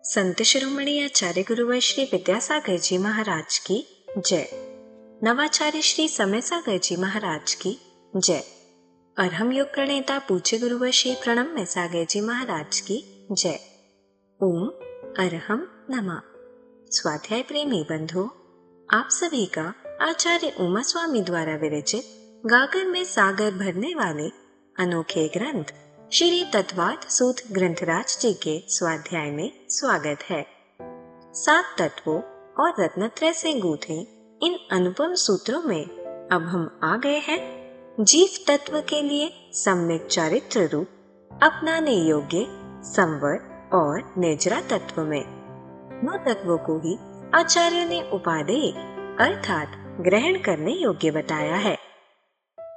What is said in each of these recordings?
संत शिरोमणि आचार्य गुरुवर श्री विद्यासागर जी महाराज की जय। नवाचार्य श्री समय सागर जी महाराज की जय। अरहम योग प्रणेता पूज्य गुरुवर श्री प्रणम्य सागर जी महाराज की जय। ओम अरहम नमः। स्वाध्याय प्रेमी बंधुओं, आप सभी का आचार्य उमा स्वामी द्वारा विरचित गागर में सागर भरने वाले अनोखे ग्रंथ श्री तत्वार्थ सूत्र ग्रंथराज जी के स्वाध्याय में स्वागत है। 7 तत्वों और रत्नत्रय से गूंथे इन अनुपम सूत्रों में अब हम आ गए हैं जीव तत्व के लिए सम्यक चारित्र रूप अपनाने योग्य संवर और निर्जरा तत्व में। नौ तत्वों को ही आचार्य ने उपादेय अर्थात ग्रहण करने योग्य बताया है।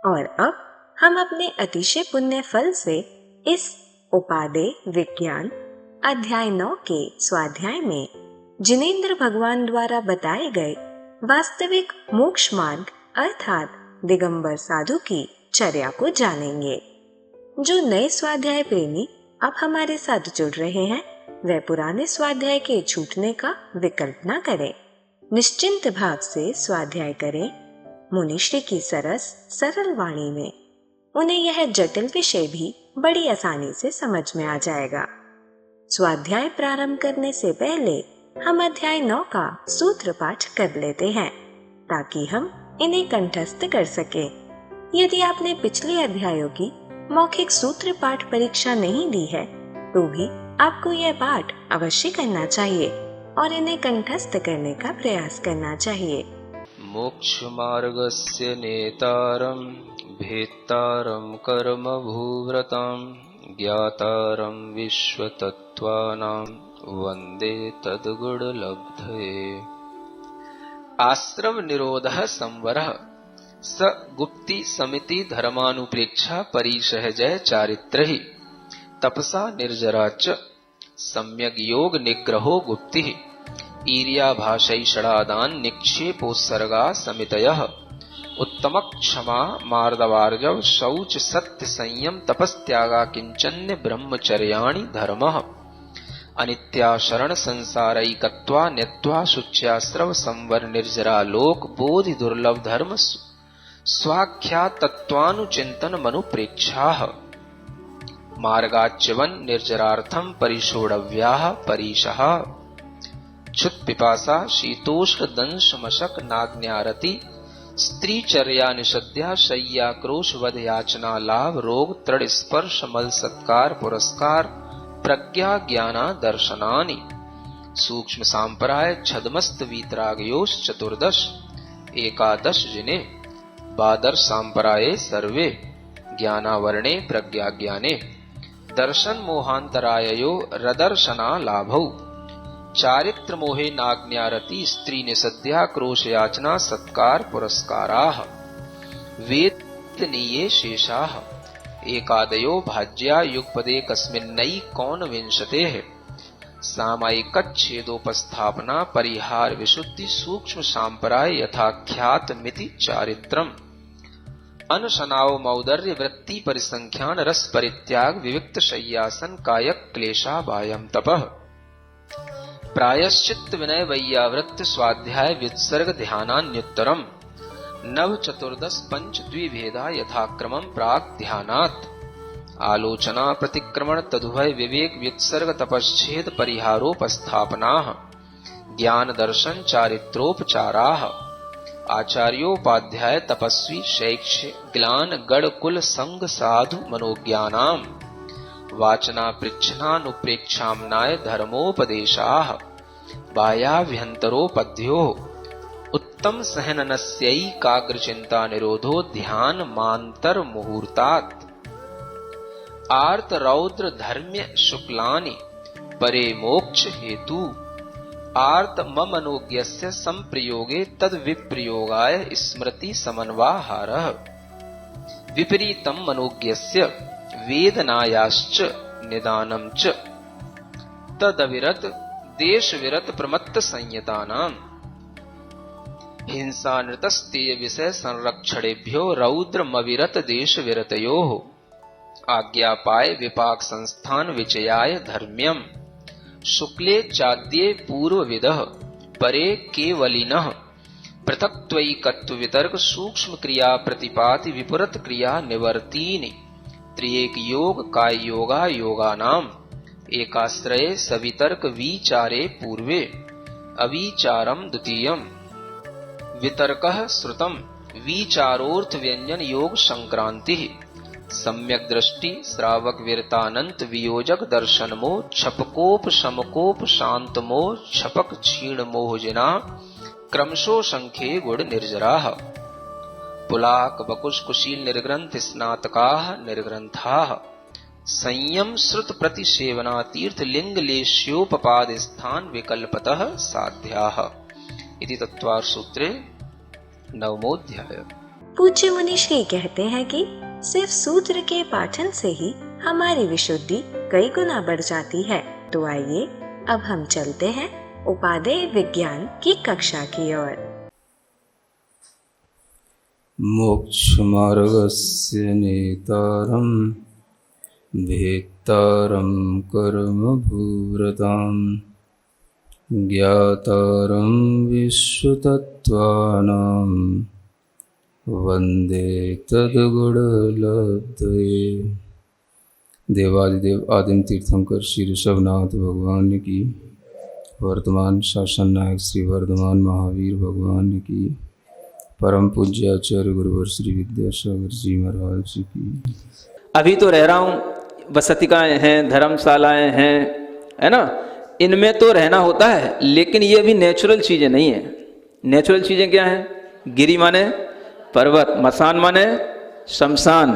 और अब हम अपने अतिशय पुण्य फल से इस उपादेय विज्ञान अध्याय 9 के स्वाध्याय में जिनेंद्र भगवान द्वारा बताए गए वास्तविक मोक्ष मार्ग अर्थात दिगंबर साधु की चर्या को जानेंगे। जो नए स्वाध्याय प्रेमी अब हमारे साथ जुड़ रहे हैं, वह पुराने स्वाध्याय के छूटने का विकल्प न करें। निश्चिंत भाव से स्वाध्याय करें। मुनिश्री की सरस सरल वाणी में उन्हें यह जटिल विषय भी बड़ी आसानी से समझ में आ जाएगा। स्वाध्याय प्रारंभ करने से पहले हम अध्याय 9 का सूत्र पाठ कर लेते हैं ताकि हम इन्हें कंठस्थ कर सकें। यदि आपने पिछले अध्यायों की मौखिक सूत्र पाठ परीक्षा नहीं दी है तो भी आपको यह पाठ अवश्य करना चाहिए और इन्हें कंठस्थ करने का प्रयास करना चाहिए। मोक्ष मार्गस्य नेतारं भेत्तारं कर्म भूव्रतां ज्ञातारं विश्वतत्त्वानां वन्दे तद्गुणलब्धये। आश्रम निरोधः संवरः स गुप्ति समिति धर्मानुप्रेक्षा परिसहजय चारित्रहि तपसा निर्जरा च सम्यक योग निग्रहो गुप्तिः ईर्याभाषैषडादान निक्षेपोत्सर्गा समितयः उत्तमक क्षमा मार्दवार्जव शौच सत्य संयम तपस्त्यागा किंचन्य ब्रह्मचर्याणि धर्मः अनित्या शरण संसारैकत्वा न्यत्वा शुच्यास्रव संवर निर्जरा लोक बोधि दुर्लभ धर्म स्वाख्या तत्वानुचिंतन मनुप्रेक्षाः मार्गाच्यवन निर्जरार्थम परिषोडव्याः परिशः क्षुत पिपासा शीतोष्ण दंश मशक नाग्न्यारति स्त्रीचर्या निषद्या शय्या क्रोश वध याचना लाभ रोग तृण स्पर्श मल सत्कार पुरस्कार प्रज्ञा ज्ञाना दर्शनानि सूक्ष्म सांपराय छदमस्त वीतरागयोश चतुर्दश एकादश जिने बादर सांपराये सर्वे ज्ञानावरणे प्रज्ञा ज्ञाने दर्शन मोहांतराययो रदर्शना लाभौ चारित्र मोहे नाग्न्यारति स्त्री निसद्या क्रोश याचना सत्कार पुरस्काराः वेदनीये शेषाः एकादयो भाज्या युगपदे कस्मिन्नई कौन विंशतेः सामायिकच्छेदोपस्थापना परिहार विशुद्धि सूक्ष्म सांपराय यथाख्यात मिति चारित्रम् अनशनाव मौदर्य वृत्ति परिसंख्यान रस परित्याग विविक्त शय्यासन कायक क्लेशा वायम तपः प्रायश्चित्त विनय वैयावृत्त स्वाध्याय व्युत्सर्ग ध्यानान्युत्तरम् नव चतुर्दश पंच द्विभेदा यथाक्रमं प्राक ध्यानात् आलोचना प्रतिक्रमण तदुभय विवेक व्युत्सर्ग तपश्छेद परिहारोपस्थापनाः ज्ञान दर्शन चारित्रोपचाराः आचार्योपाध्याय तपस्वी शैक्ष्य ग्लान गण कुल संग साधु मनोज्ञानाम् वाचना पृच्छनानुप्रेक्षाम्नाय धर्मोपदेशाः बाह्याभ्यन्तरोपद्यो उत्तम सहननस्यैकाग्रचिन्ता निरोधो ध्यान मान्तर मुहूर्तात् आर्त रौद्र धर्म्य शुक्लानि परे मोक्ष हेतु आर्त ममनोज्ञस्य संप्रयोगे तद विप्रयोगाय स्मृति समन्वाहारः विपरीतम मनोज्ञस्य वेदनायाश्च निदानं च तदविरत देश विरत प्रमत्त संयतानां हिंसा नृतस्तेय विषय संरक्षणेभ्यो रौद्रमविरत देश विरतयोः आज्ञापाय विपाक संस्थान विचयाय धर्म्यम् शुक्ले चाद्ये पूर्वविदः परे केवलिनः पृथक्त्वैकत्व वितर्क सूक्ष्म क्रिया प्रतिपाति विपरीत क्रिया निवर्तीनि त्रिएक योग काय योगा योगानाम एकाश्रये सवितर्क विचारे पूर्वे अविचारम द्वितीयम् वितर्कः श्रुतम् विचारोर्थ व्यंजन योग संक्रांति सम्यक दृष्टि श्रावक वीरतानंत वियोजक दर्शन मोह छपकोप समकोप शांत मोह छपक क्षीण मोहजना क्रमशो संख्ये गुण निर्जराः पुलाक बकुश कुशील निर्ग्रंथ स्नातकाः निर्ग्रंथाः संयम श्रुत प्रतिसेवना तीर्थ लिंग लेश्योपपाद स्थान विकल्पतः साध्याः इति तत्वार सूत्रे 9वां। पूज्य मुनि श्री कहते हैं कि सिर्फ सूत्र के पाठन से ही हमारी विशुद्धि कई गुना बढ़ जाती है। तो आइए अब हम चलते हैं उपादेय विज्ञान की कक्षा की ओर। मोक्षमार्गस्य नेतारं भेत्तारं कर्मभूरताम् ज्ञातारं विश्वतत्त्वानां वन्दे तद्गुणलब्धये। देवादिदेव आदिम तीर्थंकर श्री ऋषभनाथ भगवान की, वर्तमान शासन नायक श्री वर्धमान महावीर भगवान की, परम पूज्य आचार्य गुरुवर श्री विद्यासागर जी महाराज की। अभी तो रह रहा हूँ, बसतिकाएँ हैं, धर्मशालाएँ हैं, है ना, इनमें तो रहना होता है, लेकिन ये भी नेचुरल चीज़ें नहीं है। नेचुरल चीज़ें क्या हैं? गिरी माने पर्वत, मसान माने शमशान,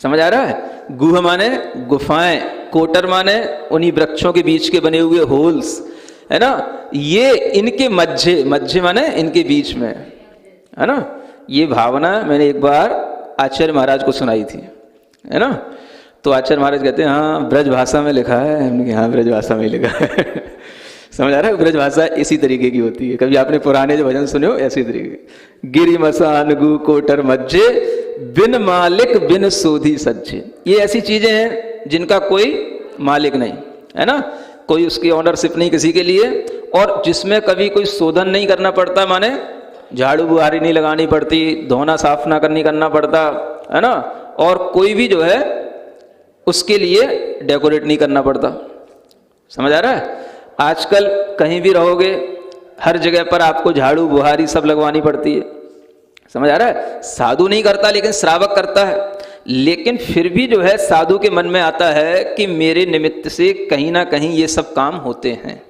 समझ आ रहा है? गुह माने गुफाएं, कोटर माने उन्हीं वृक्षों के बीच के बने हुए होल्स, है ना। ये इनके मध्य, मध्य माने इनके बीच में, है ना। ये भावना मैंने एक बार आचार्य महाराज को सुनाई थी, है ना। तो आचार्य महाराज कहते हैं हाँ ब्रज भाषा में लिखा है। हमने कहा हाँ ब्रज भाषा में लिखा है। समझ आ रहा है? ब्रज भाषा इसी तरीके की होती है। कभी आपने पुराने जो भजन सुने हो ऐसी तरीके, गिरी मसान गु कोटर मज्जे बिन मालिक बिन सोधी सज्जे। ये ऐसी चीजें हैं जिनका कोई मालिक नहीं, है ना, कोई उसकी ऑनरशिप नहीं किसी के लिए, और जिसमें कभी कोई शोधन नहीं करना पड़ता, माने झाड़ू बुहारी नहीं लगानी पड़ती, धोना साफ ना करना पड़ता, है ना, और कोई भी जो है उसके लिए डेकोरेट नहीं करना पड़ता। समझ आ रहा है? आजकल कहीं भी रहोगे हर जगह पर आपको झाड़ू बुहारी सब लगवानी पड़ती है। समझ आ रहा है? साधु नहीं करता लेकिन श्रावक करता है, लेकिन फिर भी जो है साधु के मन में आता है कि मेरे निमित्त से कहीं ना कहीं ये सब काम होते हैं।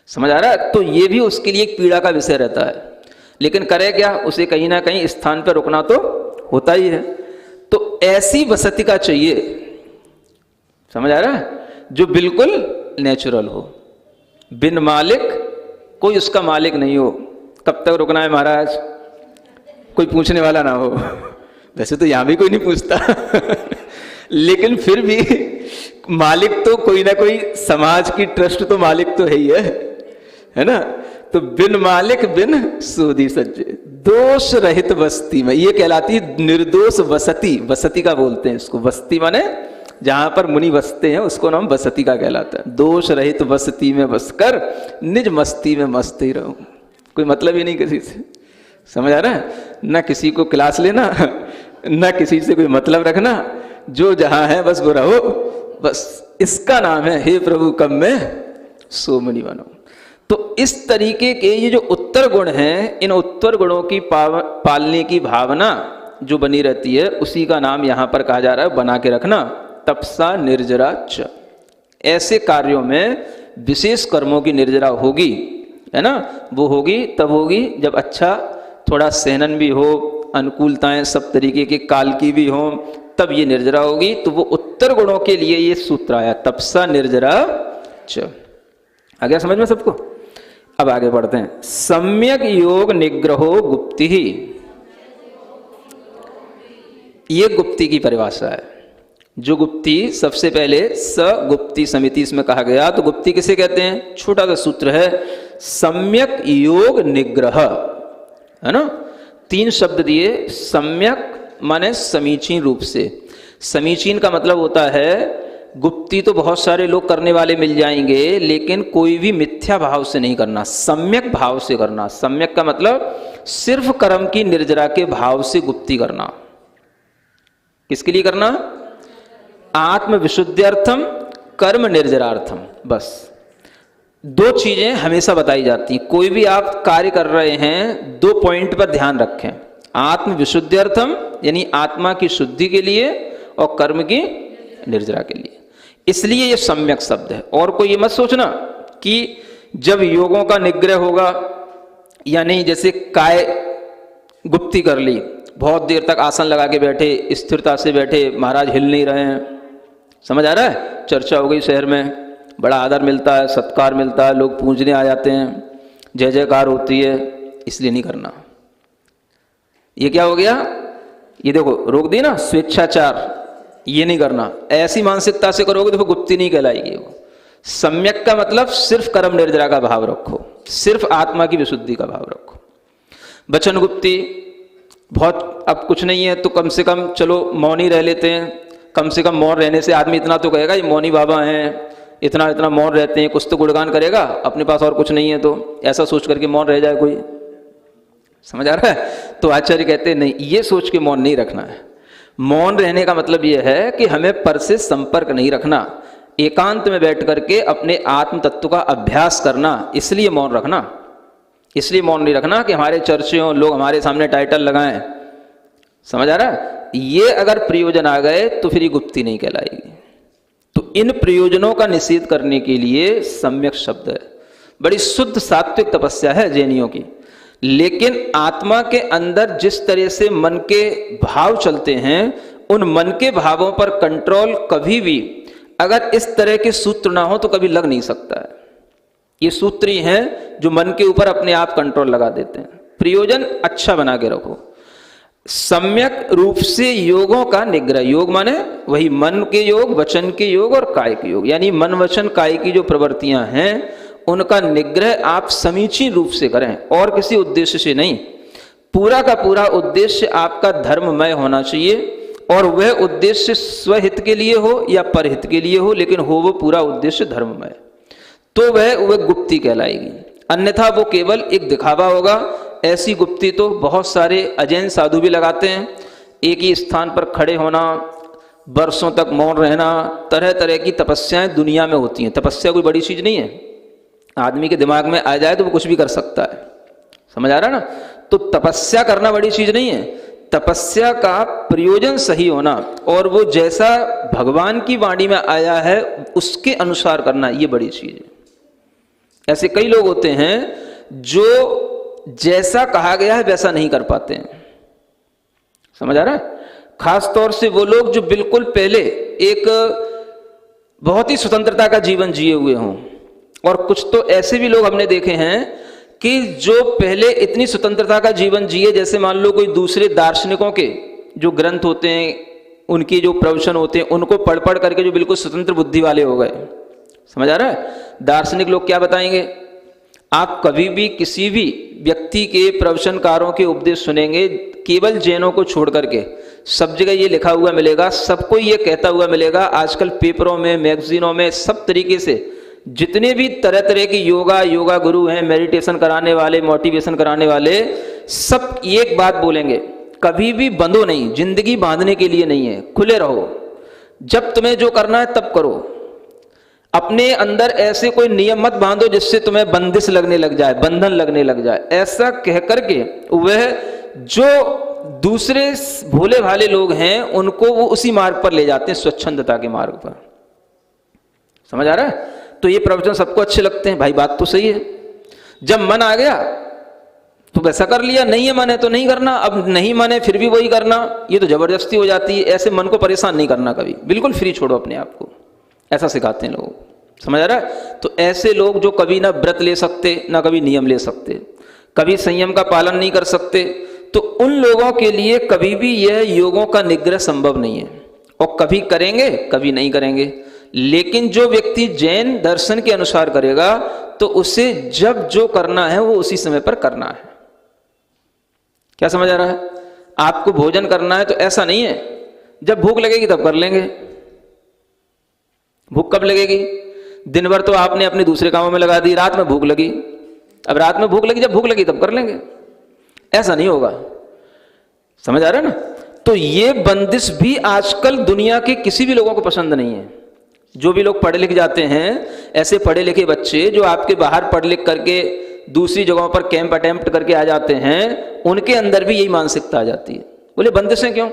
समझ आ रहा है? तो ये भी उसके लिए एक पीड़ा का विषय रहता है, लेकिन करे क्या, उसे कहीं ना कहीं स्थान पर रुकना तो होता ही है। तो ऐसी बसती का चाहिए, समझ आ रहा है, जो बिल्कुल नेचुरल हो, बिन मालिक, कोई उसका मालिक नहीं हो। कब तक रुकना है महाराज? कोई पूछने वाला ना हो। वैसे तो यहां भी कोई नहीं पूछता लेकिन फिर भी मालिक तो कोई ना कोई, समाज की ट्रस्ट तो मालिक तो है ना। तो बिन मालिक बिन सोधी सज्जे, दोष रहित बस्ती में, ये कहलाती है निर्दोष बसती। बसती का बोलते हैं इसको, बस्ती माने जहां पर मुनि बसते हैं उसको नाम बसती का कहलाता है। दोष रहित बसती में बसकर निज मस्ती में मस्त ही रहूं। कोई मतलब ही नहीं किसी से। समझ आ रहा है? ना किसी को क्लास लेना, ना किसी से कोई मतलब रखना, जो जहां है बस वो रहो, बस इसका नाम है हे प्रभु कब मैं सो मुनि बनो। तो इस तरीके के ये जो उत्तर गुण हैं, इन उत्तर गुणों की पालने की भावना जो बनी रहती है, उसी का नाम यहां पर कहा जा रहा है बना के रखना, तपसा निर्जरा च। ऐसे कार्यों में विशेष कर्मों की निर्जरा होगी, है ना, वो होगी तब होगी जब अच्छा थोड़ा सहनन भी हो, अनुकूलताएं सब तरीके के काल की भी हो, तब ये निर्जरा होगी। तो वो उत्तर गुणों के लिए ये सूत्र आया, तपसा निर्जरा च। आ गया समझ में सबको? अब आगे बढ़ते हैं। सम्यक योग निग्रहो गुप्ति ही, ये गुप्ति की परिभाषा है। जो गुप्ति सबसे पहले सगुप्ति समिति इसमें कहा गया। तो गुप्ति किसे कहते हैं? छोटा सा सूत्र है, सम्यक योग निग्रह, है ना। 3 शब्द दिए। सम्यक माने समीचीन रूप से। समीचीन का मतलब होता है गुप्ती तो बहुत सारे लोग करने वाले मिल जाएंगे, लेकिन कोई भी मिथ्या भाव से नहीं करना, सम्यक भाव से करना। सम्यक का मतलब सिर्फ कर्म की निर्जरा के भाव से गुप्ती करना। किसके लिए करना? आत्म विशुद्ध्यर्थम कर्म निर्जरार्थम। बस दो चीजें हमेशा बताई जाती हैं। कोई भी आप कार्य कर रहे हैं, दो पॉइंट पर ध्यान रखें, आत्म विशुद्ध्यर्थम यानी आत्मा की शुद्धि के लिए, और कर्म की निर्जरा के लिए। इसलिए ये सम्यक शब्द है। और कोई ये मत सोचना कि जब योगों का निग्रह होगा, यानी जैसे काय गुप्ती कर ली, बहुत देर तक आसन लगा के बैठे, स्थिरता से बैठे, महाराज हिल नहीं रहे हैं, समझ आ रहा है? चर्चा हो गई शहर में, बड़ा आदर मिलता है, सत्कार मिलता है, लोग पूजने आ जाते हैं, जय जयकार होती है, इसलिए नहीं करना। ये क्या हो गया? ये देखो रोक दी ना, स्वेच्छाचार, ये नहीं करना। ऐसी मानसिकता से करोगे तो फिर गुप्ती नहीं कहलाएगी वो। सम्यक का मतलब सिर्फ कर्म निर्जरा का भाव रखो, सिर्फ आत्मा की विशुद्धि का भाव रखो। वचन गुप्ती, बहुत अब कुछ नहीं है तो कम से कम चलो मौन ही रह लेते हैं। कम से कम मौन रहने से आदमी इतना तो कहेगा ये मौनी बाबा हैं, इतना इतना मौन रहते हैं, कुछ तो गुणगान करेगा, अपने पास और कुछ नहीं है तो ऐसा सोच करके मौन रह जाए कोई। समझ आ रहा है? तो आचार्य कहते हैं नहीं, ये सोच के मौन नहीं रखना है। मौन रहने का मतलब यह है कि हमें पर से संपर्क नहीं रखना, एकांत में बैठ करके अपने आत्म तत्व का अभ्यास करना, इसलिए मौन रखना। इसलिए मौन नहीं रखना कि हमारे चर्चे हों, लोग हमारे सामने टाइटल लगाएं। समझ आ रहा है? ये अगर प्रयोजन आ गए तो फिर ये गुप्ती नहीं कहलाएगी। तो इन प्रयोजनों का निषेध करने के लिए सम्यक शब्द है। बड़ी शुद्ध सात्विक तपस्या है जैनियों की। लेकिन आत्मा के अंदर जिस तरह से मन के भाव चलते हैं, उन मन के भावों पर कंट्रोल कभी भी अगर इस तरह के सूत्र ना हो तो कभी लग नहीं सकता है। ये सूत्र ही हैं जो मन के ऊपर अपने आप कंट्रोल लगा देते हैं। प्रयोजन अच्छा बना के रखो। सम्यक रूप से योगों का निग्रह, योग माने वही मन के योग, वचन के योग और काय के योग, यानी मन वचन काय की जो प्रवृत्तियां हैं उनका निग्रह आप समीचीन रूप से करें, और किसी उद्देश्य से नहीं। पूरा का पूरा उद्देश्य आपका धर्ममय होना चाहिए, और वह उद्देश्य स्वहित के लिए हो या परहित के लिए हो, लेकिन हो वो पूरा उद्देश्य धर्ममय, तो वह गुप्ती कहलाएगी। अन्यथा वो केवल एक दिखावा होगा। ऐसी गुप्ती तो बहुत सारे अजैन साधु भी लगाते हैं। एक ही स्थान पर खड़े होना, वर्षों तक मौन रहना, तरह तरह की तपस्याएं दुनिया में होती हैं। तपस्या कोई बड़ी चीज नहीं है, आदमी के दिमाग में आ जाए तो वो कुछ भी कर सकता है। समझ आ रहा है ना? तो तपस्या करना बड़ी चीज नहीं है। तपस्या का प्रयोजन सही होना, और वो जैसा भगवान की वाणी में आया है उसके अनुसार करना, ये बड़ी चीज है। ऐसे कई लोग होते हैं जो जैसा कहा गया है वैसा नहीं कर पाते हैं। समझ आ रहा है? खास तौर से वो लोग जो बिल्कुल पहले एक बहुत ही स्वतंत्रता का जीवन जिए हुए हों, और कुछ तो ऐसे भी लोग हमने देखे हैं कि जो पहले इतनी स्वतंत्रता का जीवन जिए, जैसे मान लो कोई दूसरे दार्शनिकों के जो ग्रंथ होते हैं, उनके जो प्रवचन होते हैं, उनको पढ़ पढ़ करके जो बिल्कुल स्वतंत्र बुद्धि वाले हो गए। समझ आ रहा है? दार्शनिक लोग क्या बताएंगे? आप कभी भी किसी भी व्यक्ति के प्रवचनकारों के उपदेश सुनेंगे, केवल जैनों को छोड़ करके सब जगह ये लिखा हुआ मिलेगा, सबको ये कहता हुआ मिलेगा। आजकल पेपरों में, मैगजीनों में, सब तरीके से जितने भी तरह तरह के योगा गुरु हैं, मेडिटेशन कराने वाले, मोटिवेशन कराने वाले, सब एक बात बोलेंगे, कभी भी बंधो नहीं। जिंदगी बांधने के लिए नहीं है, खुले रहो। जब तुम्हें जो करना है तब करो। अपने अंदर ऐसे कोई नियम मत बांधो जिससे तुम्हें बंदिश लगने लग जाए, बंधन लगने लग जाए। ऐसा कह करके वह जो दूसरे भोले भाले लोग हैं उनको वो उसी मार्ग पर ले जाते हैं, स्वच्छंदता के मार्ग पर। समझ आ रहा है? तो ये प्रवचन सबको अच्छे लगते हैं, भाई बात तो सही है। जब मन आ गया तो वैसा कर लिया, नहीं है मन है तो नहीं करना, अब नहीं मन है फिर भी वही करना, ये तो जबरदस्ती हो जाती है। ऐसे मन को परेशान नहीं करना कभी, बिल्कुल फ्री छोड़ो अपने आप को, ऐसा सिखाते हैं लोग। समझ आ रहा है? तो ऐसे लोग जो कभी ना व्रत ले सकते, ना कभी नियम ले सकते, कभी संयम का पालन नहीं कर सकते, तो उन लोगों के लिए कभी भी यह योगों का निग्रह संभव नहीं है। और कभी करेंगे, कभी नहीं करेंगे। लेकिन जो व्यक्ति जैन दर्शन के अनुसार करेगा तो उसे जब जो करना है वो उसी समय पर करना है। क्या समझ आ रहा है? आपको भोजन करना है तो ऐसा नहीं है जब भूख लगेगी तब कर लेंगे, भूख कब लगेगी? दिन भर तो आपने अपने दूसरे कामों में लगा दी, रात में भूख लगी। अब रात में भूख लगी, जब भूख लगी तब कर लेंगे, ऐसा नहीं होगा। समझ आ रहा है ना? तो ये बंदिश भी आजकल दुनिया के किसी भी लोगों को पसंद नहीं है। जो भी लोग पढ़े लिख जाते हैं, ऐसे पढ़े लिखे बच्चे जो आपके बाहर पढ़ लिख करके दूसरी जगहों पर कैंप अटेम्प्ट करके आ जाते हैं, उनके अंदर भी यही मानसिकता आ जाती है। बोले बंदिशें क्यों?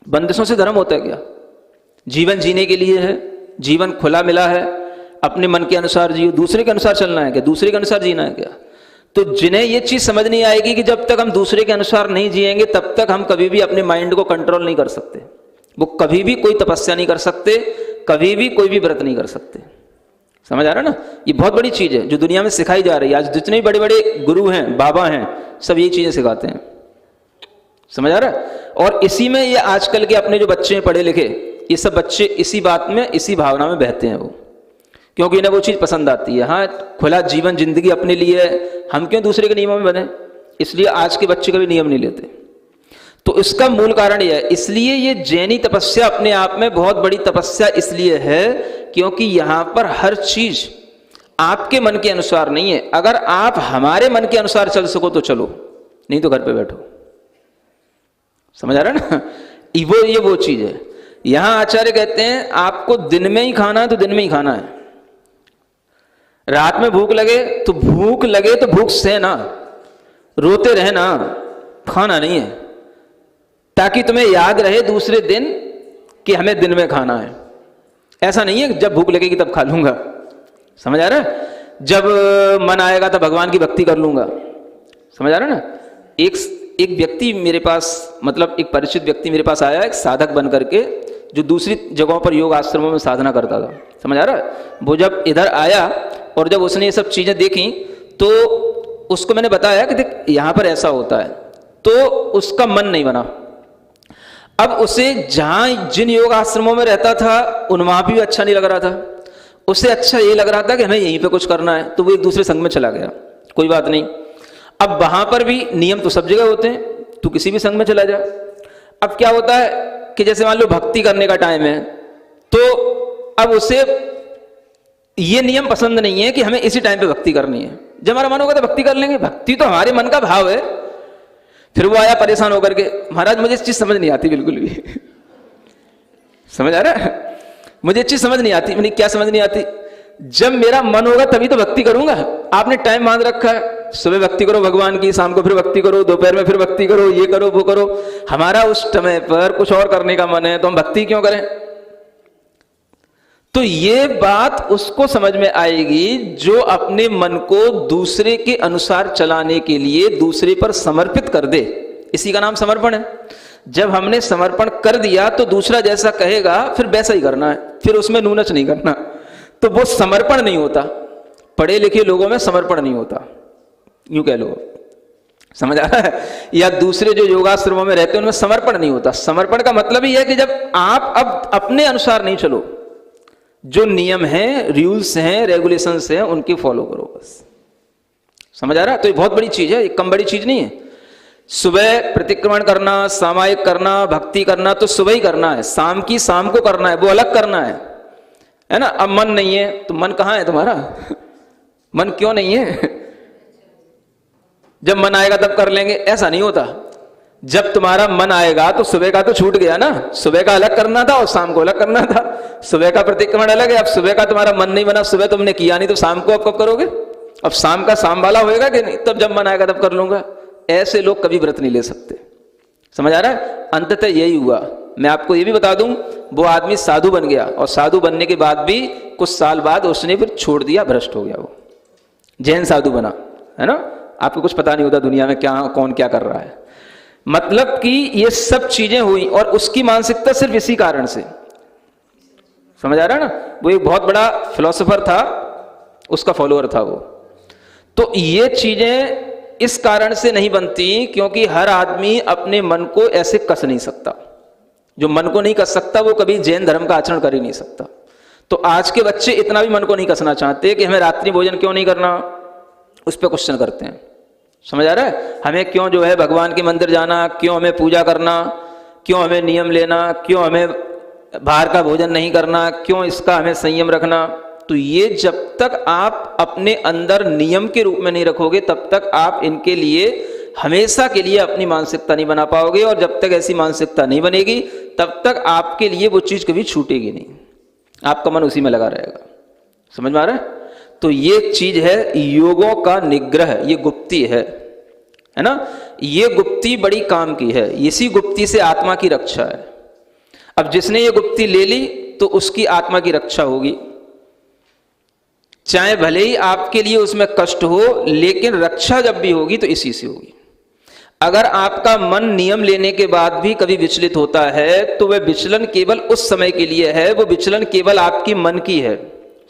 बंदिशों से धर्म होता है क्या? जीवन जीने के लिए है, जीवन खुला मिला है, अपने मन के अनुसार जियो। दूसरे के अनुसार चलना है क्या? दूसरे के अनुसार जीना है क्या? तो जिन्हें ये चीज समझ नहीं आएगी कि जब तक हम दूसरे के अनुसार नहीं जिएंगे तब तक हम कभी भी अपने माइंड को कंट्रोल नहीं कर सकते। वो कभी भी कोई तपस्या नहीं कर सकते, कभी भी कोई भी व्रत नहीं कर सकते। समझ आ रहा है ना? ये बहुत बड़ी चीज है जो दुनिया में सिखाई जा रही है। आज जितने बड़े बड़े गुरु हैं, बाबा हैं, सब यही चीजें सिखाते हैं। समझ आ रहा है? और इसी में ये आजकल के अपने जो बच्चे हैं पढ़े लिखे, ये सब बच्चे इसी बात में, इसी भावना में बहते हैं वो, क्योंकि इन्हें वो चीज पसंद आती है। हाँ, खुला जीवन जिंदगी अपने लिए है, हम क्यों दूसरे के नियमों में बने? इसलिए आज के बच्चे कभी नियम नहीं लेते। तो इसका मूल कारण यह है। इसलिए ये जैनी तपस्या अपने आप में बहुत बड़ी तपस्या इसलिए है क्योंकि यहां पर हर चीज आपके मन के अनुसार नहीं है। अगर आप हमारे मन के अनुसार चल सको तो चलो, नहीं तो घर पे बैठो। समझ आ रहा है ना? ये वो चीज है। यहां आचार्य कहते हैं आपको दिन में ही खाना है तो दिन में ही खाना है। रात में भूख लगे तो भूख से ना, रोते रहे ना, खाना नहीं है, ताकि तुम्हें याद रहे दूसरे दिन कि हमें दिन में खाना है। ऐसा नहीं है जब भूख लगेगी तब खा लूंगा। समझ आ रहा है? जब मन आएगा तब भगवान की भक्ति कर लूंगा। समझ आ रहा है ना? एक व्यक्ति मेरे पास, मतलब एक परिचित व्यक्ति मेरे पास आया, एक साधक बन करके, जो दूसरी जगहों पर योग आश्रमों में साधना करता था। समझ आ रहा है? वो जब इधर आया और जब उसने ये सब चीजें देखी तो उसको मैंने बताया कि देख यहां पर ऐसा होता है, तो उसका मन नहीं बना। अब उसे जहां जिन योग आश्रमों में रहता था उन वहां भी अच्छा नहीं लग रहा था। उसे अच्छा ये लग रहा था कि हमें यहीं पे कुछ करना है, तो वो एक दूसरे संघ में चला गया। कोई बात नहीं, अब वहां पर भी नियम तो सब जगह होते हैं, तू किसी भी संघ में चला जा। अब क्या होता है कि जैसे मान लो भक्ति करने का टाइम है, तो अब उसे ये नियम पसंद नहीं है कि हमें इसी टाइम पे भक्ति करनी है। जब हमारा मन होगा तो भक्ति कर लेंगे, भक्ति तो हमारे मन का भाव है। फिर वो आया परेशान होकर के, महाराज मुझे इस चीज समझ नहीं आती बिल्कुल भी। समझ आ रहा है? मुझे चीज समझ नहीं आती। मैंने क्या समझ नहीं आती? जब मेरा मन होगा तभी तो भक्ति करूंगा। आपने टाइम बांध रखा है, सुबह भक्ति करो भगवान की, शाम को फिर भक्ति करो, दोपहर में फिर भक्ति करो, ये करो वो करो। हमारा उस समय पर कुछ और करने का मन है तो हम भक्ति क्यों करें? तो ये बात उसको समझ में आएगी जो अपने मन को दूसरे के अनुसार चलाने के लिए दूसरे पर समर्पित कर दे। इसी का नाम समर्पण है। जब हमने समर्पण कर दिया तो दूसरा जैसा कहेगा फिर वैसा ही करना है, फिर उसमें नूनच नहीं करना। तो वो समर्पण नहीं होता। पढ़े लिखे लोगों में समर्पण नहीं होता, यूं कह लो। समझ आ रहा है? या दूसरे जो योगाश्रमों में रहते हैं उनमें समर्पण नहीं होता। समर्पण का मतलब ही है कि जब आप अब अपने अनुसार नहीं चलो, जो नियम हैं, रूल्स हैं, रेगुलेशंस हैं, उनकी फॉलो करो बस। समझ आ रहा है? तो ये बहुत बड़ी चीज है, ये कम बड़ी चीज नहीं है। सुबह प्रतिक्रमण करना, सामायिक करना, भक्ति करना तो सुबह ही करना है, शाम की शाम को करना है, वो अलग करना है ना? अब मन नहीं है तो मन कहाँ है तुम्हारा? मन क्यों नहीं है? जब मन आएगा तब कर लेंगे, ऐसा नहीं होता। जब तुम्हारा मन आएगा तो सुबह का तो छूट गया ना, सुबह का अलग करना था और शाम को अलग करना था। सुबह का प्रतिक्रमण अलग है, अब सुबह का तुम्हारा मन नहीं बना, सुबह तुमने किया नहीं तो शाम को अब कब करोगे? अब शाम का शाम वाला होएगा कि नहीं? तब जब मन आएगा तब कर लूंगा। ऐसे लोग कभी व्रत नहीं ले सकते। समझ आ रहा है? अंततः यही हुआ। मैं आपको ये भी बता दूं, वो आदमी साधु बन गया और साधु बनने के बाद भी कुछ साल बाद उसने फिर छोड़ दिया, भ्रष्ट हो गया, वो जैन साधु बना, है ना? आपको कुछ पता नहीं होता दुनिया में क्या कौन क्या कर रहा है। मतलब कि ये सब चीजें हुई और उसकी मानसिकता सिर्फ इसी कारण से। समझ आ रहा है ना? वो एक बहुत बड़ा फिलोसोफर था, उसका फॉलोअर था वो। तो ये चीजें इस कारण से नहीं बनती क्योंकि हर आदमी अपने मन को ऐसे कस नहीं सकता। जो मन को नहीं कस सकता वो कभी जैन धर्म का आचरण कर ही नहीं सकता। तो आज के बच्चे इतना भी मन को नहीं कसना चाहते कि हमें रात्रि भोजन क्यों नहीं करना, उस पर क्वेश्चन करते हैं। समझ आ रहा है? हमें क्यों जो है भगवान के मंदिर जाना, क्यों हमें पूजा करना, क्यों हमें नियम लेना, क्यों हमें बाहर का भोजन नहीं करना, क्यों इसका हमें संयम रखना। तो ये जब तक आप अपने अंदर नियम के रूप में नहीं रखोगे तब तक आप इनके लिए हमेशा के लिए अपनी मानसिकता नहीं बना पाओगे, और जब तक ऐसी मानसिकता नहीं बनेगी तब तक आपके लिए वो चीज कभी छूटेगी नहीं, आपका मन उसी में लगा रहेगा। समझ में आ रहा है? तो ये चीज है योगों का निग्रह, ये गुप्ती है ना। ये गुप्ती बड़ी काम की है, इसी गुप्ती से आत्मा की रक्षा है। अब जिसने ये गुप्ती ले ली तो उसकी आत्मा की रक्षा होगी, चाहे भले ही आपके लिए उसमें कष्ट हो, लेकिन रक्षा जब भी होगी तो इसी से होगी। अगर आपका मन नियम लेने के बाद भी कभी विचलित होता है तो वह विचलन केवल उस समय के लिए है, वो विचलन केवल आपकी मन की है।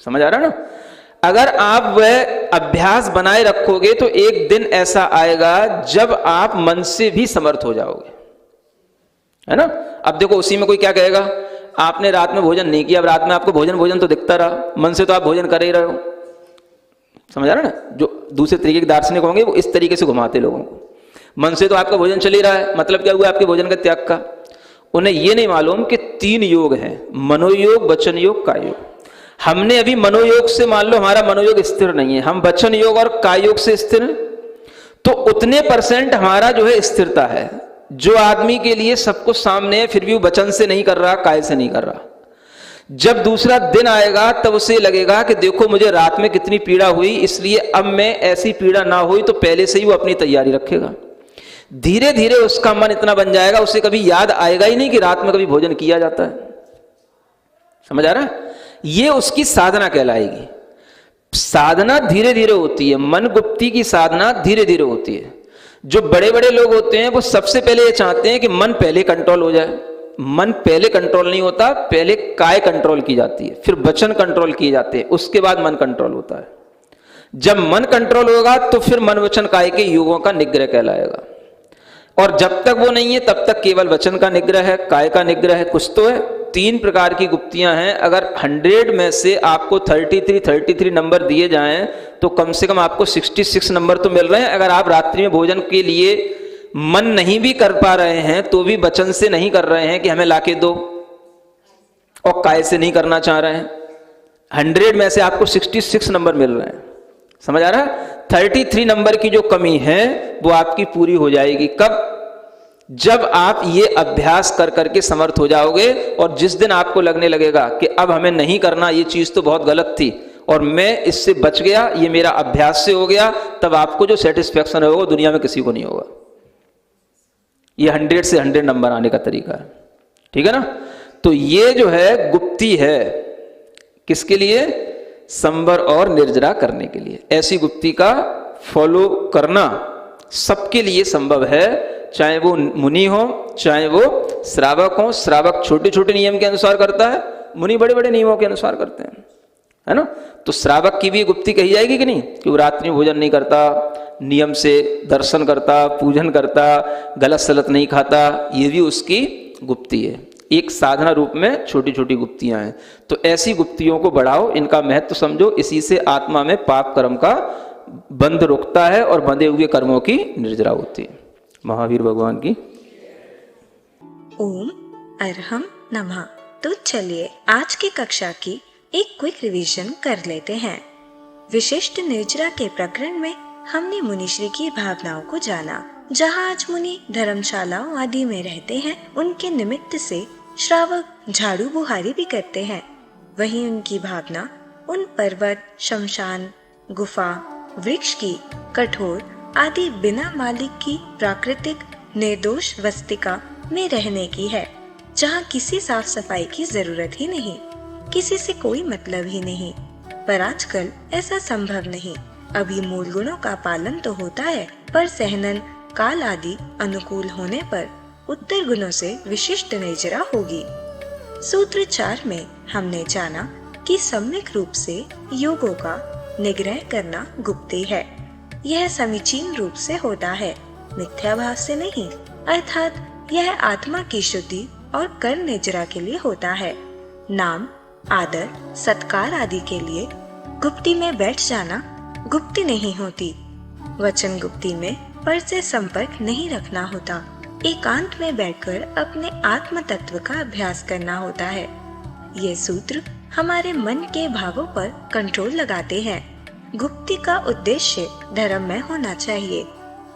समझ आ रहा है ना? अगर आप वह अभ्यास बनाए रखोगे तो एक दिन ऐसा आएगा जब आप मन से भी समर्थ हो जाओगे, है ना। अब देखो उसी में कोई क्या कहेगा, आपने रात में भोजन नहीं किया, अब रात में आपको भोजन तो दिखता रहा, मन से तो आप भोजन कर ही रहे हो। समझ आ रहा है ना? जो दूसरे तरीके के दार्शनिक होंगे वो इस तरीके से घुमाते लोगों को, मन से तो आपका भोजन चल ही रहा है, मतलब क्या हुआ आपके भोजन का त्याग का। उन्हें ये नहीं मालूम कि 3 योग हैं, मनोयोग, वचन योग, काय योग। हमने अभी मनोयोग से, मान लो हमारा मनोयोग स्थिर नहीं है, हम वचन योग और काय योग से स्थिर हैं, तो उतने % हमारा जो है स्थिरता है। जो आदमी के लिए सब कुछ सामने है फिर भी वो वचन से नहीं कर रहा, काय से नहीं कर रहा, जब दूसरा दिन आएगा तब उसे लगेगा कि देखो मुझे रात में कितनी पीड़ा हुई, इसलिए अब मैं ऐसी पीड़ा ना हुई, तो पहले से ही वो अपनी तैयारी रखेगा। धीरे धीरे उसका मन इतना बन जाएगा, उसे कभी याद आएगा ही नहीं कि रात में कभी भोजन किया जाता है। समझ आ रहा है? ये उसकी साधना कहलाएगी। साधना धीरे धीरे होती है, मन गुप्ती की साधना धीरे धीरे होती है। जो बड़े बड़े लोग होते हैं वो सबसे पहले ये चाहते हैं कि मन पहले कंट्रोल हो जाए। मन पहले कंट्रोल नहीं होता, पहले काय कंट्रोल की जाती है, फिर वचन कंट्रोल किए जाते हैं, उसके बाद मन कंट्रोल होता है। जब मन कंट्रोल होगा तो फिर मन वचन काय के योगों का निग्रह कहलाएगा। और जब तक वो नहीं है तब तक केवल वचन का निग्रह है, काय का निग्रह है, कुछ तो है। 3 प्रकार की गुप्तियां हैं। अगर 100 में से आपको 33 नंबर दिए जाएं तो कम से कम आपको 66 नंबर तो मिल रहे हैं। अगर आप रात्रि में भोजन के लिए मन नहीं भी कर पा रहे हैं तो भी वचन से नहीं कर रहे हैं कि हमें लाके दो, और काय से नहीं करना चाह रहे हैं, 100 में से आपको 66 नंबर मिल रहे हैं। समझ आ रहा है? 33 नंबर की जो कमी है वो आपकी पूरी हो जाएगी। कब? जब आप ये अभ्यास कर करके समर्थ हो जाओगे, और जिस दिन आपको लगने लगेगा कि अब हमें नहीं करना, ये चीज तो बहुत गलत थी और मैं इससे बच गया, ये मेरा अभ्यास से हो गया, तब आपको जो सेटिस्फेक्शन होगा दुनिया में किसी को नहीं होगा। ये 100 से 100 नंबर आने का तरीका है, ठीक है ना। तो ये जो है गुप्ती है, किसके लिए? संवर और निर्जरा करने के लिए। ऐसी गुप्ती का फॉलो करना सबके लिए संभव है, चाहे वो मुनि हो चाहे वो श्रावक हो। श्रावक छोटे छोटे नियम के अनुसार करता है, मुनि बड़े बड़े नियमों के अनुसार करते हैं, है ना। तो श्रावक की भी गुप्ती कही जाएगी कि नहीं, कि वो रात्रि में भोजन नहीं करता, नियम से दर्शन करता, पूजन करता, गलत सलत नहीं खाता, ये भी उसकी गुप्ती है। एक साधना रूप में छोटी छोटी गुप्तियां हैं। तो ऐसी गुप्तियों को बढ़ाओ, इनका महत्व समझो। इसी से आत्मा में पाप कर्म का बंध रुकता है और बंधे हुए कर्मों की निर्जरा होती है। महावीर भगवान की ओम अरहम नमः। तो चलिए आज की कक्षा की एक क्विक रिवीजन कर लेते हैं। विशिष्ट निर्जरा के प्रकरण में हमने मुनिश्री की भावनाओं को जाना। जहाँ आज मुनि धर्मशालाओं आदि में रहते हैं, उनके निमित्त से श्रावक झाड़ू बुहारी भी करते हैं। वहीं उनकी भावना उन पर्वत, शमशान, गुफा, वृक्ष की, कठोर आदि बिना मालिक की प्राकृतिक निर्दोष वस्तिका में रहने की है, जहाँ किसी साफ सफाई की जरूरत ही नहीं, किसी से कोई मतलब ही नहीं। पर आजकल ऐसा संभव नहीं। अभी मूल गुणों का पालन तो होता है, पर सहनन, काल आदि अनुकूल होने पर उत्तर गुणों से विशिष्ट निर्जरा होगी। सूत्र 4 में हमने जाना कि सम्यक रूप से योगों का निग्रह करना गुप्ती है। यह समीचीन रूप से होता है, मिथ्याभास से नहीं, अर्थात यह आत्मा की शुद्धि और कर निर्जरा के लिए होता है। नाम, आदर, सत्कार आदि के लिए गुप्ती में बैठ जाना गुप्ती नहीं होती। वचन गुप्ती में पर से संपर्क नहीं रखना होता। एकांत में बैठकर अपने आत्म तत्व का अभ्यास करना होता है। ये सूत्र हमारे मन के भावों पर कंट्रोल लगाते हैं। गुप्ती का उद्देश्य धर्ममय होना चाहिए,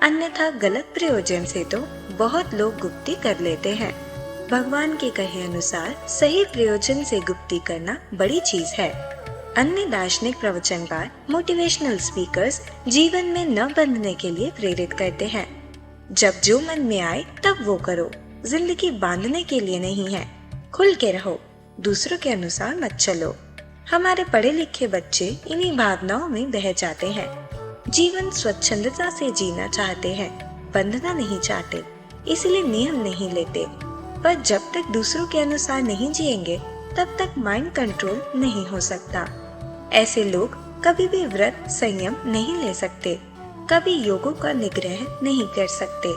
अन्यथा गलत प्रयोजन से तो बहुत लोग गुप्ती कर लेते हैं। भगवान के कहे अनुसार सही प्रयोजन से गुप्ती करना बड़ी चीज है। अन्य दार्शनिक प्रवचनकार, मोटिवेशनल स्पीकर्स जीवन में न बंधने के लिए प्रेरित करते हैं। जब जो मन में आए तब वो करो। जिंदगी बांधने के लिए नहीं है। खुल के रहो, दूसरों के अनुसार मत चलो। हमारे पढ़े लिखे बच्चे इन्हीं भावनाओं में बह जाते हैं। जीवन स्वच्छंदता से जीना चाहते हैं, बंधना नहीं चाहते, इसलिए नियम नहीं लेते। पर जब तक दूसरों के अनुसार नहीं जिएंगे तब तक माइंड कंट्रोल नहीं हो सकता। ऐसे लोग कभी भी व्रत संयम नहीं ले सकते, कभी योगों का निग्रह नहीं कर सकते।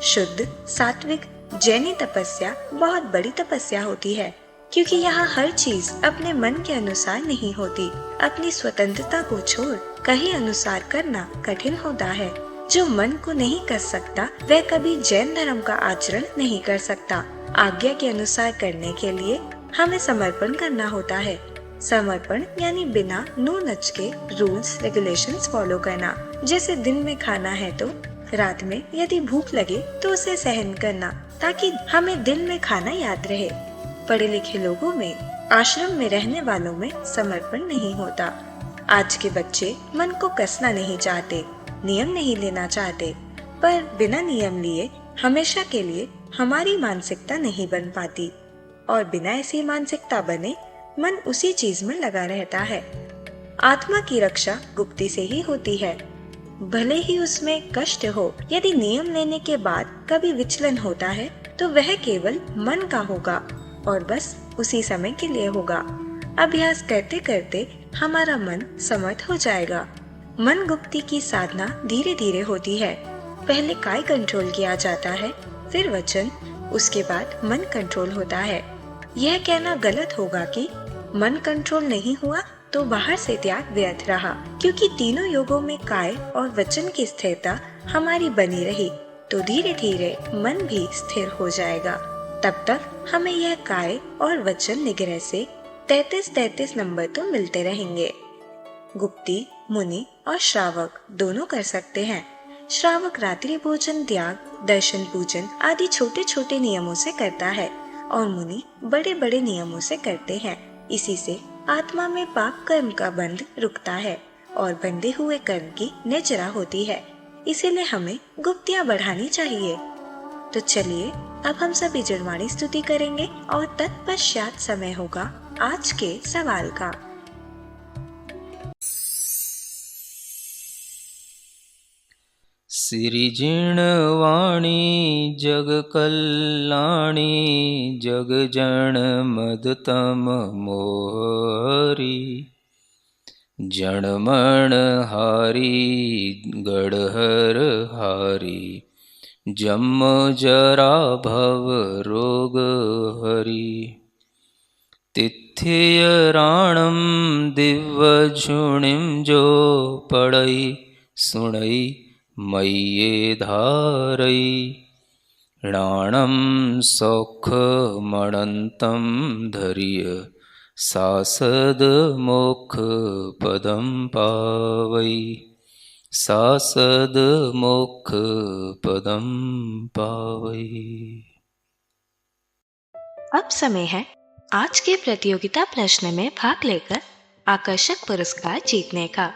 शुद्ध सात्विक जैनी तपस्या बहुत बड़ी तपस्या होती है, क्योंकि यहाँ हर चीज अपने मन के अनुसार नहीं होती। अपनी स्वतंत्रता को छोड़ कहीं अनुसार करना कठिन होता है। जो मन को नहीं कर सकता वह कभी जैन धर्म का आचरण नहीं कर सकता। आज्ञा के अनुसार करने के लिए हमें समर्पण करना होता है। समर्पण यानी बिना नो नच के रूल्स रेगुलेशंस फॉलो करना। जैसे दिन में खाना है तो रात में यदि भूख लगे तो उसे सहन करना, ताकि हमें दिन में खाना याद रहे। पढ़े लिखे लोगों में, आश्रम में रहने वालों में समर्पण नहीं होता। आज के बच्चे मन को कसना नहीं चाहते, नियम नहीं लेना चाहते, पर बिना नियम लिए हमेशा के लिए हमारी मानसिकता नहीं बन पाती, और बिना ऐसी मानसिकता बने मन उसी चीज में लगा रहता है। आत्मा की रक्षा गुप्ती से ही होती है, भले ही उसमें कष्ट हो। यदि नियम लेने के बाद कभी विचलन होता है तो वह केवल मन का होगा और बस उसी समय के लिए होगा। अभ्यास करते करते हमारा मन समर्थ हो जाएगा। मन गुप्ती की साधना धीरे धीरे होती है। पहले काय कंट्रोल किया जाता है, फिर वचन, उसके बाद मन कंट्रोल होता है। यह कहना गलत होगा कि मन कंट्रोल नहीं हुआ तो बाहर से त्याग व्यर्थ रहा, क्योंकि तीनों योगों में काय और वचन की स्थिरता हमारी बनी रही तो धीरे धीरे मन भी स्थिर हो जाएगा। तब तक हमें यह काय और वचन निग्रह से 33 नंबर तो मिलते रहेंगे। गुप्ती मुनि और श्रावक दोनों कर सकते हैं। श्रावक रात्रि भोजन त्याग, दर्शन पूजन आदि छोटे छोटे नियमों से करता है और मुनि बड़े बड़े नियमों से करते हैं। इसी से आत्मा में पाप कर्म का बंध रुकता है और बंधे हुए कर्म की निर्जरा होती है। इसीलिए हमें गुप्तियाँ बढ़ानी चाहिए। तो चलिए अब हम सभी जुड़वाणी स्तुति करेंगे और तत्पश्चात समय होगा आज के सवाल का। सिरिजिणवाणी जग कल्याणी जग जन मदतम मोहरी जनमण हारी गढ़हर हारी जम जरा भव रोग हरि तिथ्य राणम दिव्य झुणिम जो पढ़ई सुणई मय्ये धारई राणम सौख मणंतम धर्य सासद मोक्ष पदम पावई सासद मोक्ष पदम पावई। अब समय है आज के प्रतियोगिता प्रश्न में भाग लेकर आकर्षक पुरस्कार जीतने का।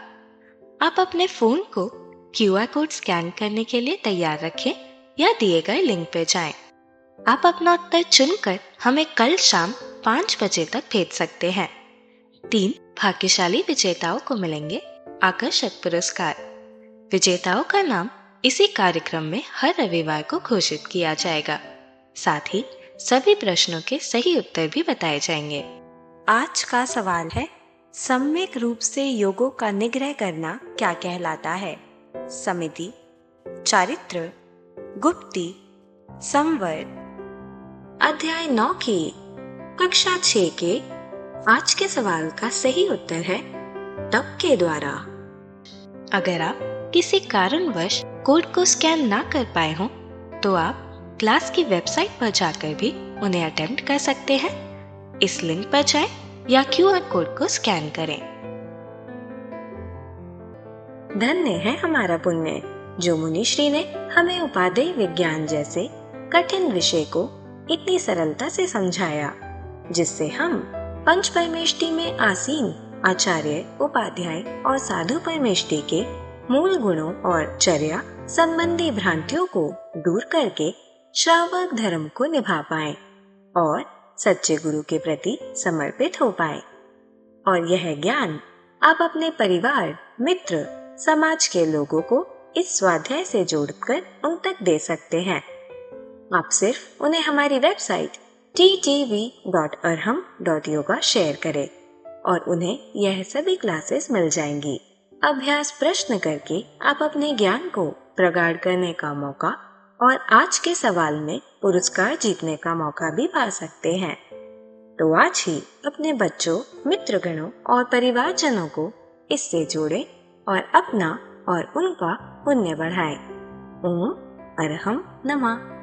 आप अपने फोन को QR कोड स्कैन करने के लिए तैयार रखें या दिए गए लिंक पर जाएं। आप अपना उत्तर चुनकर हमें कल शाम 5 बजे तक भेज सकते हैं। 3 भाग्यशाली विजेताओं को मिलेंगे आकर्षक पुरस्कार। विजेताओं का नाम इसी कार्यक्रम में हर रविवार को घोषित किया जाएगा। साथ ही सभी प्रश्नों के सही उत्तर भी बताए जाएंगे। आज का सवाल है, सम्यक रूप से योगों का निग्रह करना क्या कहलाता है? समिति, चारित्र, गुप्ती, संवर। अध्याय 9 की कक्षा 6 के आज के सवाल का सही उत्तर है तप के द्वारा। अगर आप किसी कारणवश कोड को स्कैन ना कर पाए हों तो आप क्लास की वेबसाइट पर जाकर भी उन्हें अटेम्प्ट कर सकते हैं। इस लिंक पर जाएं या QR कोड को स्कैन करें। धन्य है हमारा पुण्य जो मुनिश्री ने हमें उपादेय विज्ञान जैसे कठिन विषय को इतनी सरलता से समझाया, जिससे हम पंच परमेष्टि में आसीन आचार्य, उपाध्याय और साधु परमेष्टि के मूल गुणों और चर्या संबंधी भ्रांतियों को दूर करके श्रावक धर्म को निभा पाए और सच्चे गुरु के प्रति समर्पित हो पाए। और यह ज्ञान आप अपने परिवार, मित्र, समाज के लोगों को इस स्वाध्याय से जोड़कर उन तक दे सकते हैं। आप सिर्फ उन्हें हमारी वेबसाइट ttv.arham.yoga शेयर करें और उन्हें यह सभी क्लासेस मिल जाएंगी। अभ्यास प्रश्न करके आप अपने ज्ञान को प्रगाढ़ करने का मौका और आज के सवाल में पुरस्कार जीतने का मौका भी पा सकते हैं। तो आज ही अपने बच्चों, मित्रगणों और परिवारजनों को इससे जोड़ें और अपना और उनका पुण्य बढ़ाएं। ओम अरहम नमः।